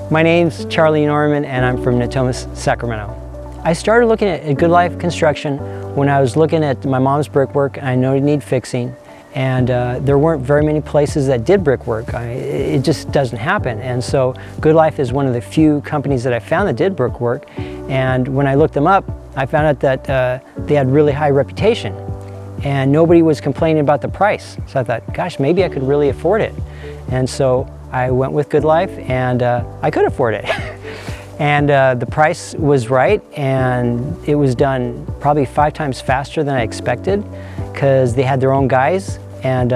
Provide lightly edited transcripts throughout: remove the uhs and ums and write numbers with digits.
My name's Charlie Norman and I'm from Natomas, Sacramento. I started looking at Good Life Construction when I was looking at my mom's brickwork and I know it needed fixing, and there weren't very many places that did brickwork. It just doesn't happen, and so Good Life is one of the few companies that I found that did brickwork, and when I looked them up I found out that they had really high reputation and nobody was complaining about the price. So I thought, gosh, maybe I could really afford it. And so I went with Good Life and I could afford it. And the price was right, and it was done probably 5 times faster than I expected because they had their own guys, and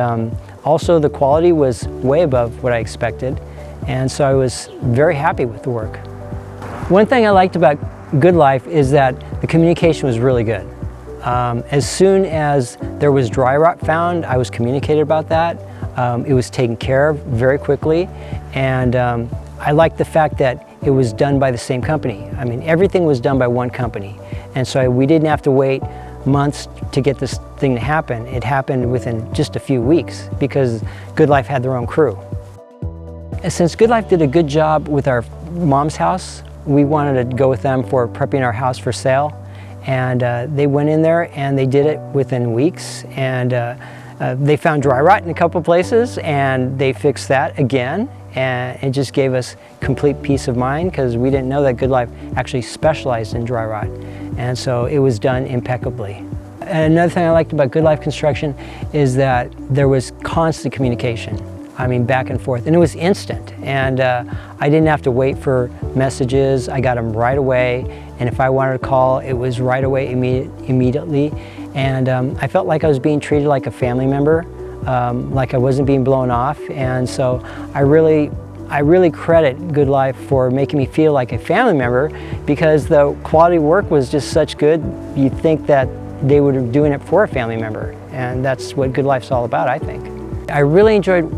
also the quality was way above what I expected, and so I was very happy with the work. One thing I liked about Good Life is that the communication was really good. As soon as there was dry rot found, I was communicated about that. It was taken care of very quickly, and I liked the fact that it was done by the same company. I mean, everything was done by one company, and so we didn't have to wait months to get this thing to happen. It happened within just a few weeks because Good Life had their own crew. And since Good Life did a good job with our mom's house, we wanted to go with them for prepping our house for sale, and they went in there and they did it within weeks, and they found dry rot in a couple places and they fixed that again, and it just gave us complete peace of mind because we didn't know that Good Life actually specialized in dry rot, and so it was done impeccably. And another thing I liked about Good Life Construction is that there was constant communication. I mean, back and forth, and it was instant, and I didn't have to wait for messages. I got them right away, and if I wanted to call, it was right away immediately, and I felt like I was being treated like a family member, like I wasn't being blown off, and so I really credit Good Life for making me feel like a family member, because the quality of work was just such good, you'd think that they were doing it for a family member, and that's what Good Life's all about, I think. I really enjoyed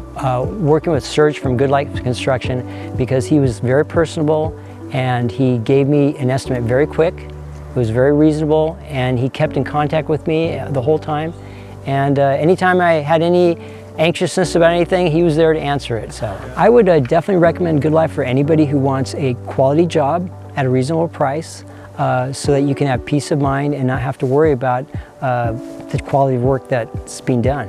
working with Serge from Good Life Construction because he was very personable and he gave me an estimate very quick. It was very reasonable, and he kept in contact with me the whole time. And anytime I had any anxiousness about anything, he was there to answer it. So I would definitely recommend Good Life for anybody who wants a quality job at a reasonable price, so that you can have peace of mind and not have to worry about the quality of work that's being done.